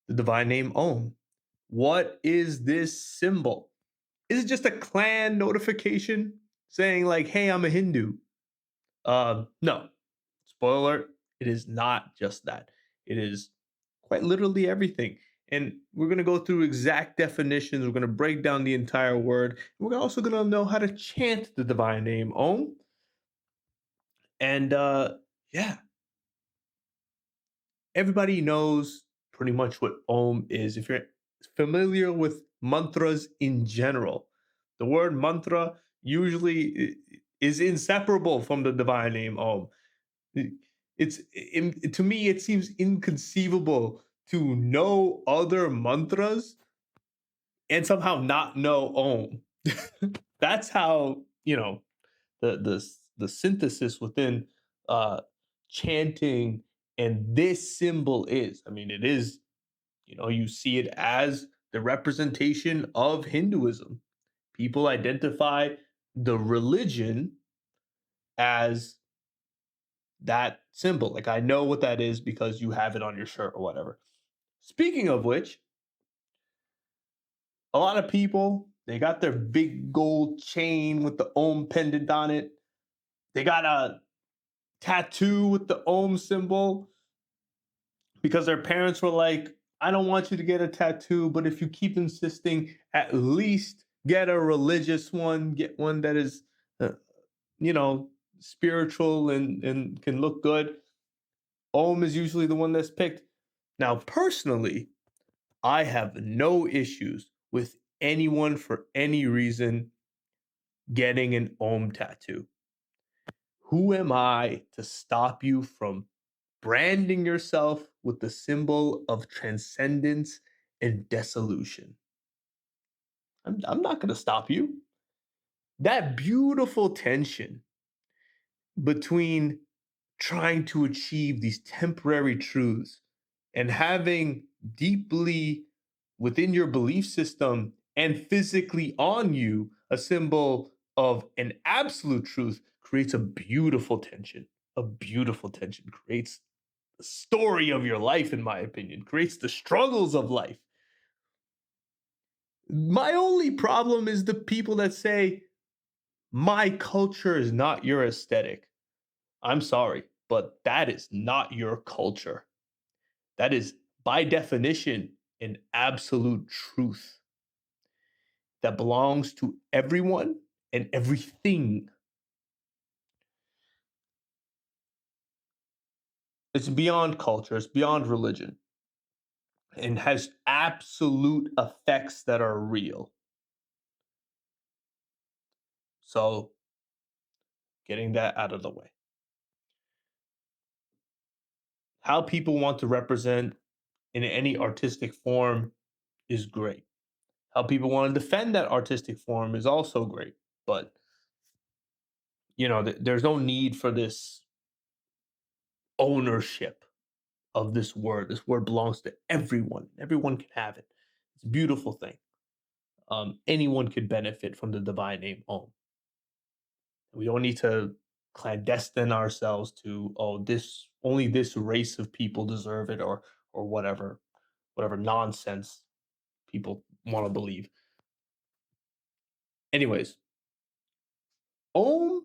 the divine name Om. What is this symbol? Is it just a clan notification saying like, "Hey, I'm a Hindu"? No. Spoiler alert, it is not just that. It is quite literally everything. And we're going to go through exact definitions. We're going to break down the entire word. We're also going to know how to chant the divine name Om. And yeah, everybody knows pretty much what Om is. If you're familiar with mantras in general, the word mantra usually is inseparable from the divine name Om. To me, it seems inconceivable to know other mantras and somehow not know Om. That's how, the synthesis within uh chanting and this symbol is. I mean, it is, you see it as the representation of Hinduism. People identify the religion as that symbol. Like, I know what that is because you have it on your shirt or whatever. Speaking of which, a lot of people, they got their big gold chain with the Om pendant on it. They got a tattoo with the Om symbol because their parents were like, I don't want you to get a tattoo, but if you keep insisting, at least get a religious one, get one that is, uh, you know, spiritual and can look good. Om is usually the one that's picked. Now, personally, I have no issues with anyone for any reason getting an Om tattoo. Who am I to stop you from branding yourself with the symbol of transcendence and dissolution? I'm not going to stop you. That beautiful tension between trying to achieve these temporary truths and having deeply within your belief system and physically on you a symbol of an absolute truth creates a beautiful tension. A beautiful tension creates the story of your life, in my opinion, creates the struggles of life. My only problem is the people that say, my culture is not your aesthetic. I'm sorry, but that is not your culture. That is, by definition, an absolute truth that belongs to everyone and everything. It's beyond culture, it's beyond religion, and has absolute effects that are real. So, getting that out of the way. How people want to represent in any artistic form is great. How people want to defend that artistic form is also great. But, there's no need for this ownership of this word. This word belongs to everyone. Everyone can have it. It's a beautiful thing. Anyone could benefit from the divine name Om. We don't need to clandestine ourselves to, oh, this only this race of people deserve it, or whatever nonsense people want to believe. Anyways, Om,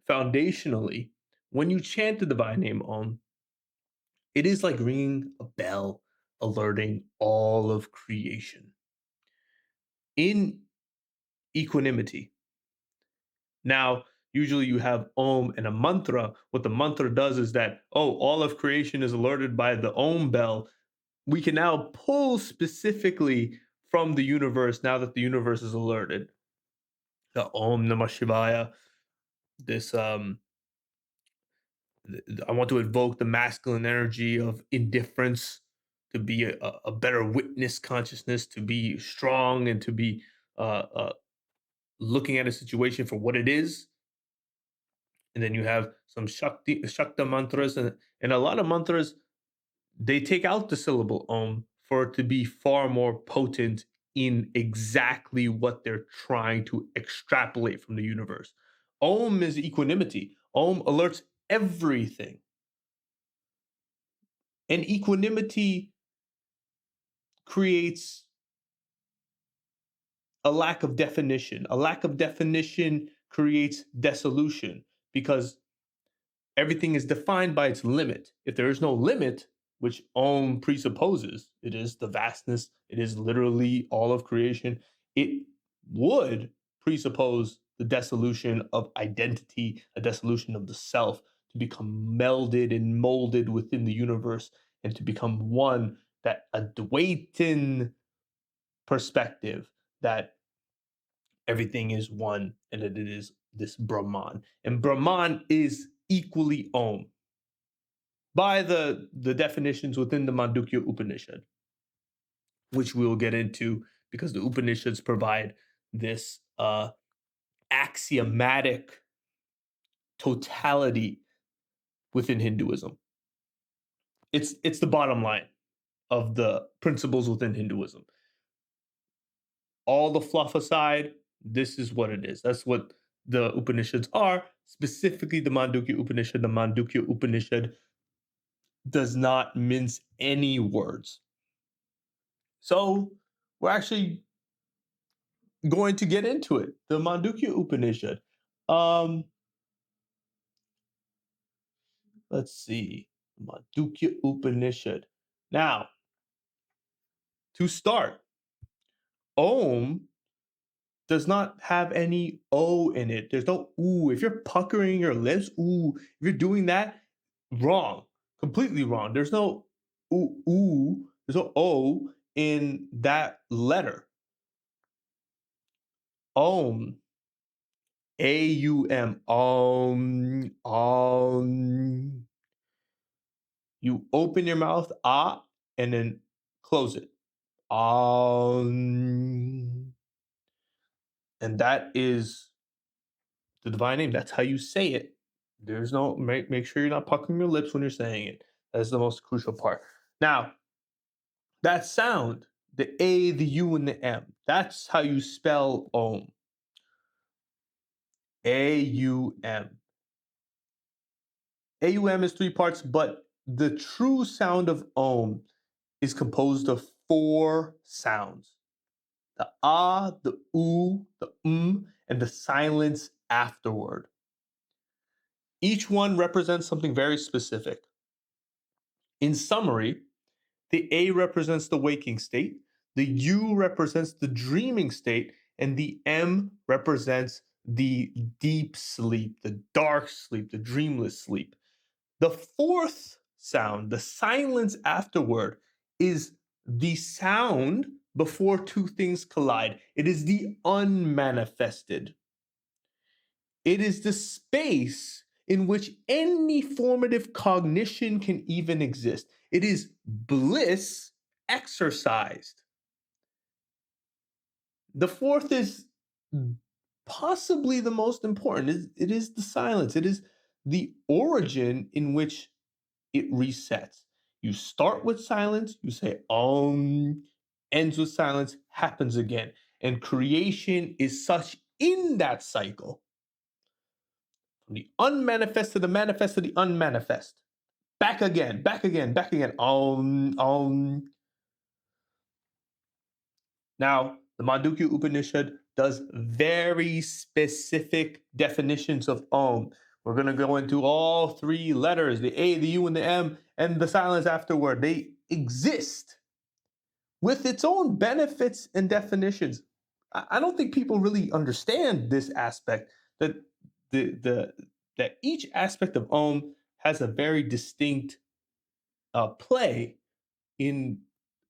foundationally, when you chant the divine name Om, it is like ringing a bell alerting all of creation in equanimity. Now, usually you have Om and a mantra. What the mantra does is that, oh, all of creation is alerted by the Om bell. We can now pull specifically from the universe now that the universe is alerted. The Om Namah Shivaya, this I want to evoke the masculine energy of indifference to be a better witness consciousness, to be strong and to be looking at a situation for what it is. And then you have some Shakta mantras, and a lot of mantras, they take out the syllable Om for it to be far more potent in exactly what they're trying to extrapolate from the universe. Om is equanimity. Om alerts everything. And equanimity creates a lack of definition. A lack of definition creates dissolution because everything is defined by its limit. If there is no limit, which Om presupposes, it is the vastness, it is literally all of creation, it would presuppose the dissolution of identity, a dissolution of the self to become melded and molded within the universe and to become one, that a Dwayton perspective that everything is one and that it is this Brahman. And Brahman is equally Om by the definitions within the Mandukya Upanishad, which we will get into because the Upanishads provide this axiomatic totality within Hinduism. It's the bottom line of the principles within Hinduism. All the fluff aside, this is what it is. That's what the Upanishads are, specifically the Mandukya Upanishad. The Mandukya Upanishad does not mince any words. So we're actually going to get into it. The Mandukya Upanishad. Let's see. Mandukya Upanishad. Now, to start, Om does not have any O in it. There's no ooh. If you're puckering your lips, ooh, if you're doing that, wrong. Completely wrong. There's no ooh. There's no O in that letter. Om. AUM. Om. You open your mouth, and then close it. And that is the divine name. That's how you say it. There's no make sure you're not puckering your lips when you're saying it. That's the most crucial part. Now, that sound, the A, the U, and the M, that's how you spell Om. AUM. AUM is 3 parts, but the true sound of Om is composed of 4 sounds. The the the and the silence afterward. Each one represents something very specific. In summary, the A represents the waking state, the U represents the dreaming state, and the M represents the deep sleep, the dark sleep, the dreamless sleep. The 4th sound, the silence afterward, is the sound before 2 things collide. It is the unmanifested. It is the space in which any formative cognition can even exist. It is bliss exercised. The 4th is possibly the most important. It is the silence. It is the origin in which it resets. You start with silence, you say ends with silence, happens again. And creation is such in that cycle. From the unmanifest to the manifest to the unmanifest. Back again, back again, back again. Now, the Mandukya Upanishad does very specific definitions of Om. We're going to go into all 3 letters, the A, the U, and the M, and the silence afterward. They exist with its own benefits and definitions. I don't think people really understand this aspect, that that each aspect of Om has a very distinct play in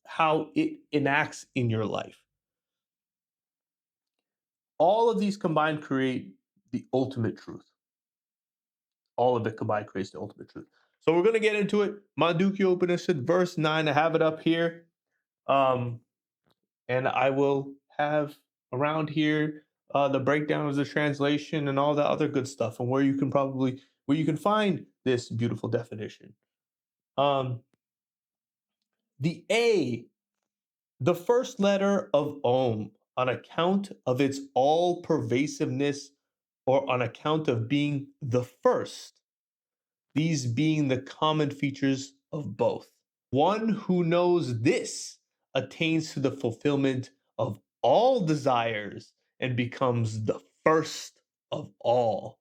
how it enacts in your life. All of these combined create the ultimate truth. All of it combined creates the ultimate truth. So we're going to get into it. Mandukya Upanishad, verse 9. I have it up here. And I will have around here the breakdown of the translation and all that other good stuff, and where you can find this beautiful definition. The A, the first letter of Om, on account of its all-pervasiveness or on account of being the first, these being the common features of both. One who knows this attains to the fulfillment of all desires and becomes the first of all.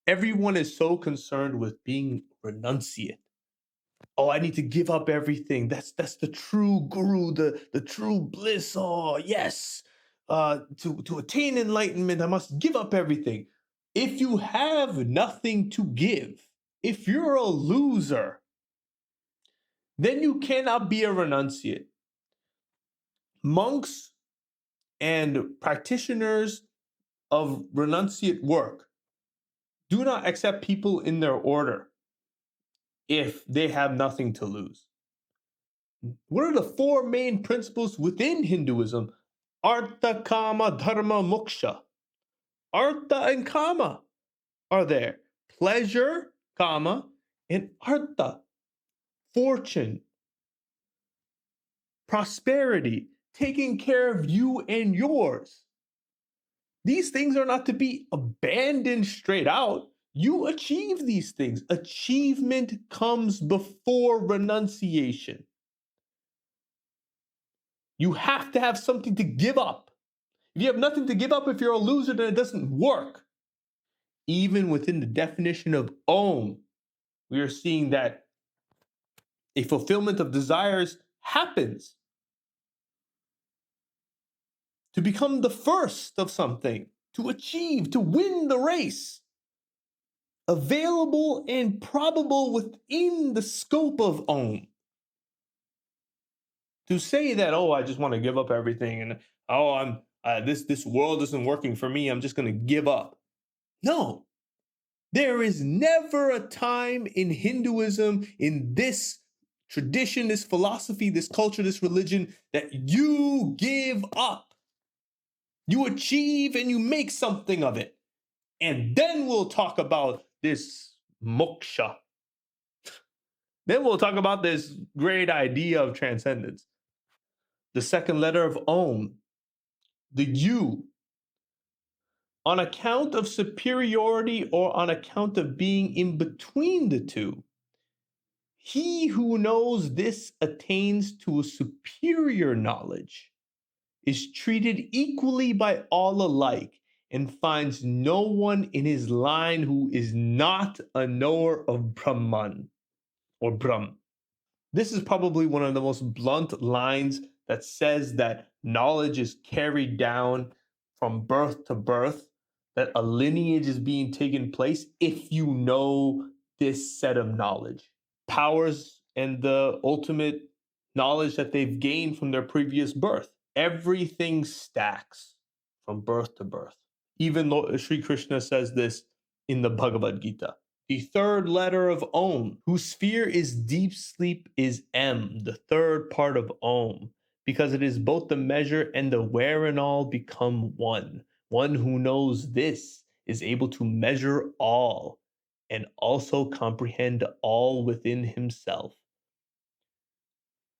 Everyone is so concerned with being renunciate. Oh, I need to give up everything. That's the true guru, the true bliss. Oh, yes. To attain enlightenment, I must give up everything. If you have nothing to give, if you're a loser, then you cannot be a renunciate. Monks and practitioners of renunciate work do not accept people in their order if they have nothing to lose. What are the four main principles within Hinduism? Artha, Kama, Dharma, Moksha. Artha and Kama are there. Pleasure, Kama, and Artha. Fortune, prosperity, taking care of you and yours. These things are not to be abandoned straight out. You achieve these things. Achievement comes before renunciation. You have to have something to give up. If you have nothing to give up, if you're a loser, then it doesn't work. Even within the definition of Om, we are seeing that a fulfillment of desires happens. To become the first of something, to achieve, to win the race. Available and probable within the scope of Om. To say that, oh, I just want to give up everything, and oh, this world isn't working for me, I'm just going to give up. No, there is never a time in Hinduism, in this tradition, this philosophy, this culture, this religion, that you give up. You achieve and you make something of it. And then we'll talk about this moksha. Then we'll talk about this great idea of transcendence. The second letter of Om, the U. On account of superiority or on account of being in between the two, he who knows this attains to a superior knowledge, is treated equally by all alike, and finds no one in his line who is not a knower of Brahman or Brahm. This is probably one of the most blunt lines that says that knowledge is carried down from birth to birth, that a lineage is being taken place if you know this set of knowledge. Powers and the ultimate knowledge that they've gained from their previous birth. Everything stacks from birth to birth. Even Lord Sri Krishna says this in the Bhagavad Gita. The third letter of Om, whose sphere is deep sleep, is M, the third part of Om, because it is both the measure and the where and all become one. One who knows this is able to measure all and also comprehend all within himself.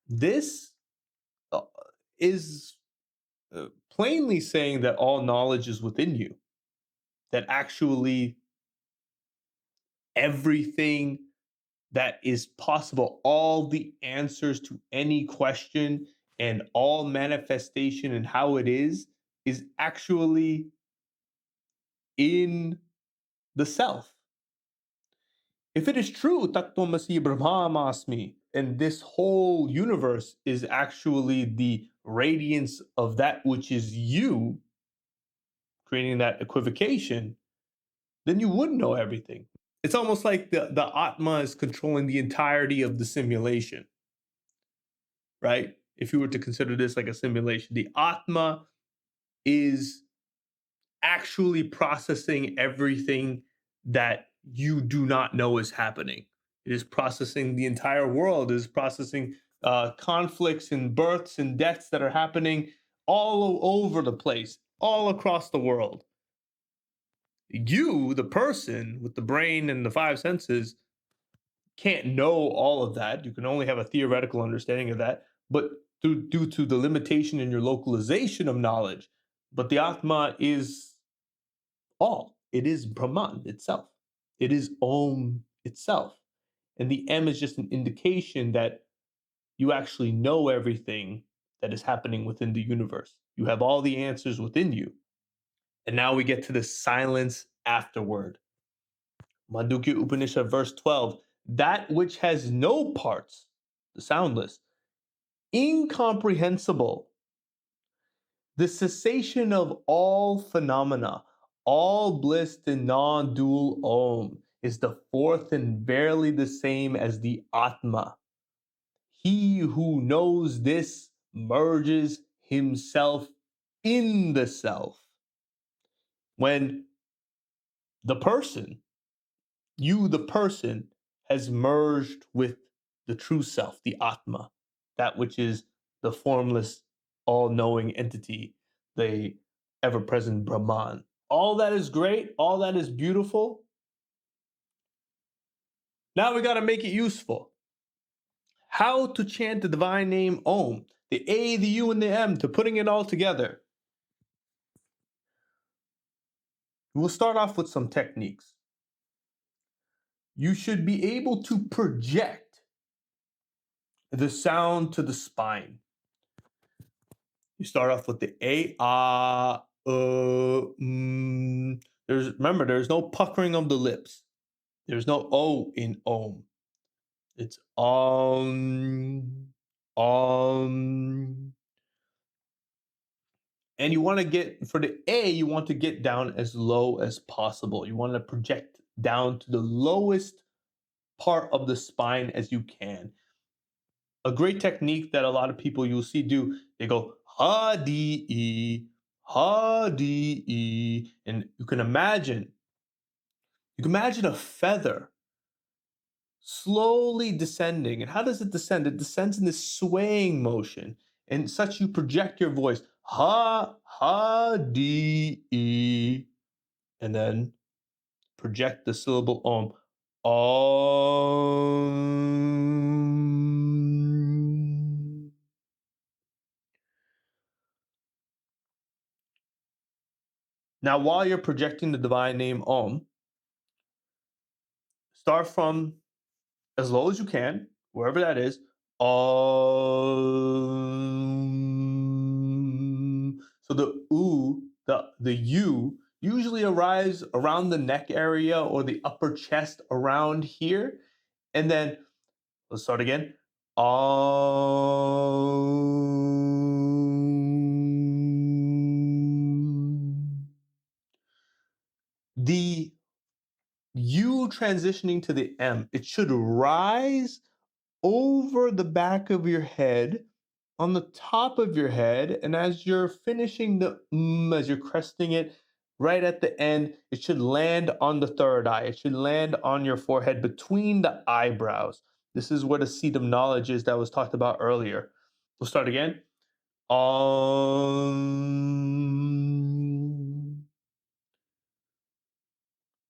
This is plainly saying that all knowledge is within you, that actually everything that is possible, all the answers to any question and all manifestation and how it is actually in the self. If it is true, Tattvamasi Brahmamasmi, and this whole universe is actually the radiance of that which is you, creating that equivocation, then you would know everything. It's almost like the Atma is controlling the entirety of the simulation, right? If you were to consider this like a simulation, the Atma is actually processing everything that you do not know is happening. It is processing the entire world, it is processing conflicts and births and deaths that are happening all over the place, all across the world. You, the person with the brain and the five senses, can't know all of that. You can only have a theoretical understanding of that, but due to the limitation in your localization of knowledge. But the Atma is all. It is Brahman itself. It is Om itself. And the M is just an indication that you actually know everything that is happening within the universe. You have all the answers within you. And now we get to the silence afterward. Mandukya Upanishad, verse 12, that which has no parts, the soundless, incomprehensible, the cessation of all phenomena, all bliss in non-dual Om, is the fourth and barely the same as the Atma. He who knows this merges himself in the self. When the person, you, the person, has merged with the true self, the Atma, that which is the formless, all knowing entity, the ever present Brahman. All that is great, all that is beautiful. Now we got to make it useful. How to chant the divine name Om, the A, the U, and the M, to putting it all together. We'll start off with some techniques. You should be able to project the sound to the spine. You start off with the A, there's no puckering of the lips. There's no O in Om. It's Om. And you want to get, for the A, you want to get down as low as possible. You want to project down to the lowest part of the spine as you can. A great technique that a lot of people you'll see do, they go ha d e, and you can imagine a feather slowly descending. And how does it descend? It descends in this swaying motion, and such you project your voice ha d e, and then project the syllable Om. Om. Now, while you're projecting the divine name Om, start from as low as you can, wherever that is. Om. So the U, the U usually arrives around the neck area or the upper chest around here. And then let's start again. Om. The U transitioning to the M, it should rise over the back of your head, on the top of your head, and as you're finishing the as you're cresting it, right at the end, it should land on the third eye. It should land on your forehead between the eyebrows. This is where the seat of knowledge is that was talked about earlier. We'll start again. Om.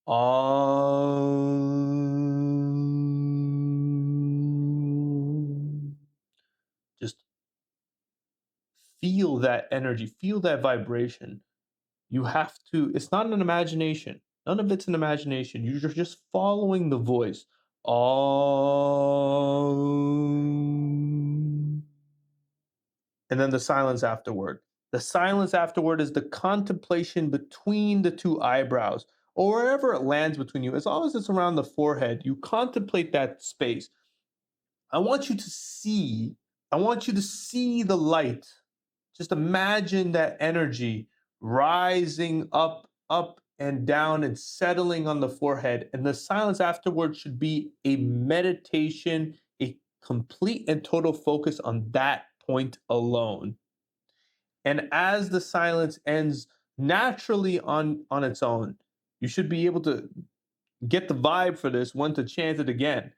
Om. Just feel that energy, feel that vibration. You have to, it's not an imagination. None of it's an imagination. You're just following the voice. Om. And then the silence afterward. The silence afterward is the contemplation between the two eyebrows, or wherever it lands between you. As long as it's around the forehead, you contemplate that space. I want you to see, the light. Just imagine that energy rising up, up and down and settling on the forehead. And the silence afterwards should be a meditation, a complete and total focus on that point alone. And as the silence ends naturally on its own, you should be able to get the vibe for this one to chant it again.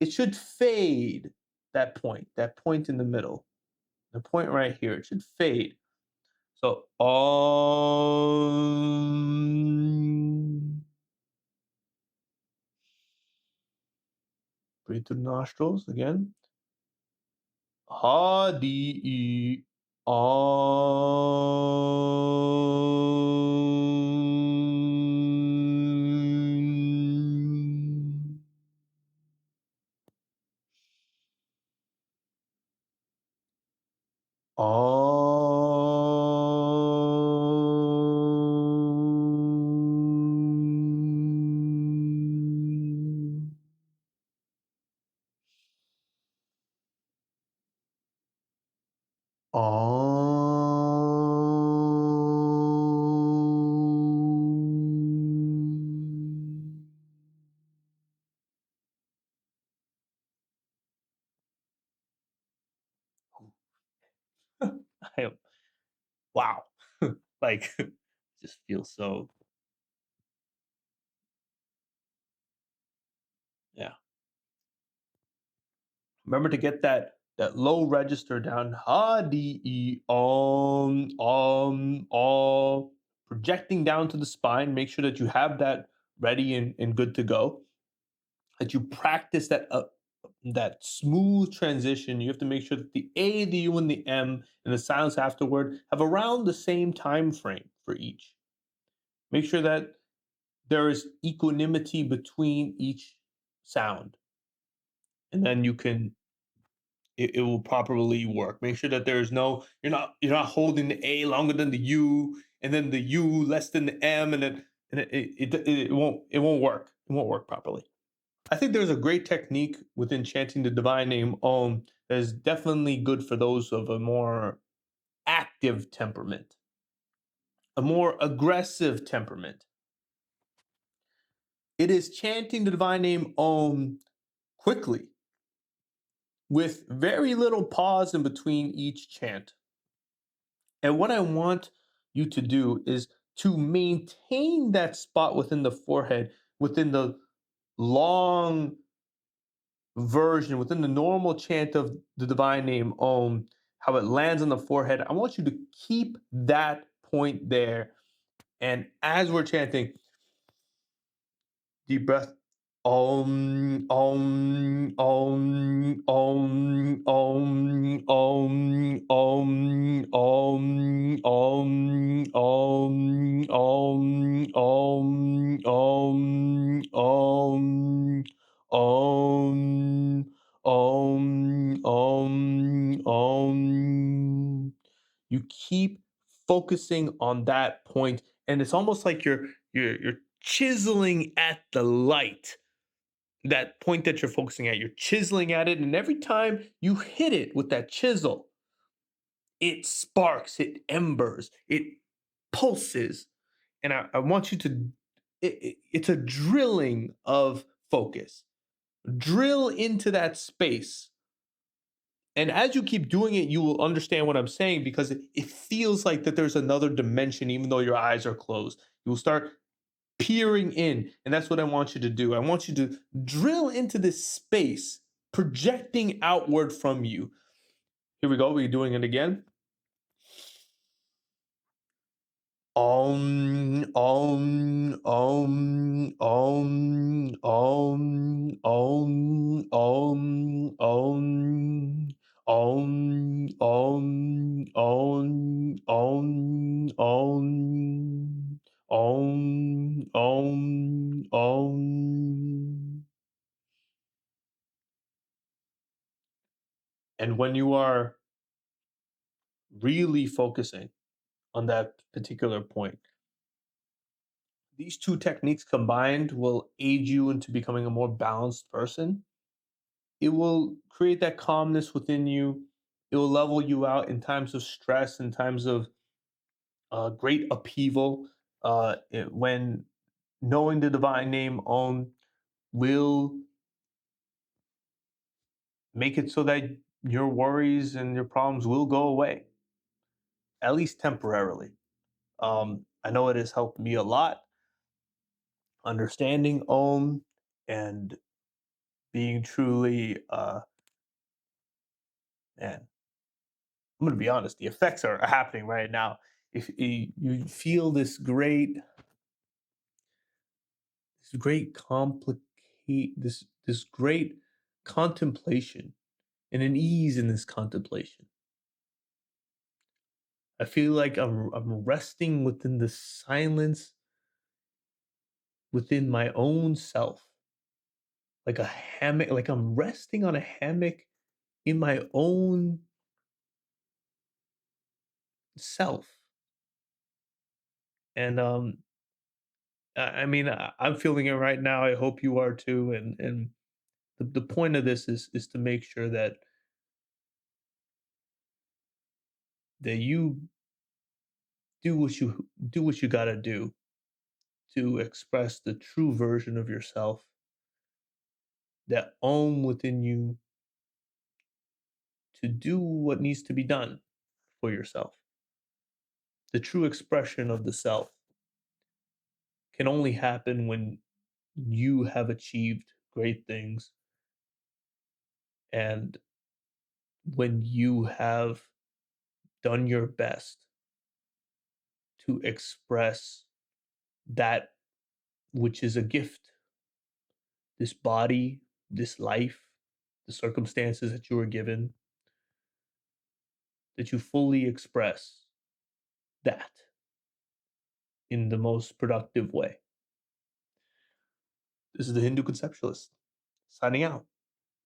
It should fade, that point in the middle, the point right here, it should fade. So, breathe through the nostrils again. Ha di e. Om. Om. Om. I am, wow. Like, just feels so, yeah. Remember to get that low register down. Ha D E om, projecting down to the spine. Make sure that you have that ready and good to go. That you practice that smooth transition. You have to make sure that the A, the U, and the M and the silence afterward have around the same time frame for each. Make sure that there is equanimity between each sound, and then you can it will properly work. Make sure that there is no you're not holding the A longer than the U, and then the U less than the M, and then and it won't work. It won't work properly. I think there's a great technique within chanting the divine name Om that is definitely good for those of a more active temperament, a more aggressive temperament. It is chanting the divine name Om quickly with very little pause in between each chant. And what I want you to do is to maintain that spot within the forehead, within the long version, within the normal chant of the divine name Om, how it lands on the forehead. I want you to keep that point there. And as we're chanting, deep breath. Om, om, om, om, om, om, om, om, om, om, om, om, om, om, om. You keep focusing on that point, and it's almost like you're chiseling at the light, that point that you're focusing at. You're chiseling at it, and every time you hit it with that chisel, it sparks, it embers, it pulses. And I want you to, it's a drilling of focus. Drill into that space. And as you keep doing it, you will understand what I'm saying, because it feels like that there's another dimension, even though your eyes are closed. You will start peering in. And that's what I want you to do. I want you to drill into this space, projecting outward from you. Here we go. We're doing it again. Om, om, om, om, om, om, om, om. Om, om, om, om, om, om. And when you are really focusing on that particular point, these two techniques combined will aid you into becoming a more balanced person. It will create that calmness within you. It will level you out in times of stress, in times of great upheaval. When knowing the divine name Om will make it so that your worries and your problems will go away, at least temporarily. I know it has helped me a lot understanding Om and being truly, man, I'm going to be honest, the effects are happening right now. If you feel this great complicate, this great contemplation and an ease in this contemplation. I feel like I'm resting within the silence within my own self, like a hammock, like I'm resting on a hammock in my own self. And I'm feeling it right now. I hope you are too. And the point of this is to make sure that you do what you got to do to express the true version of yourself, that Om within you, to do what needs to be done for yourself. The true expression of the self can only happen when you have achieved great things and when you have done your best to express that which is a gift, this body, this life, the circumstances that you were given, that you fully express that in the most productive way. This is the Hindu conceptualist signing out.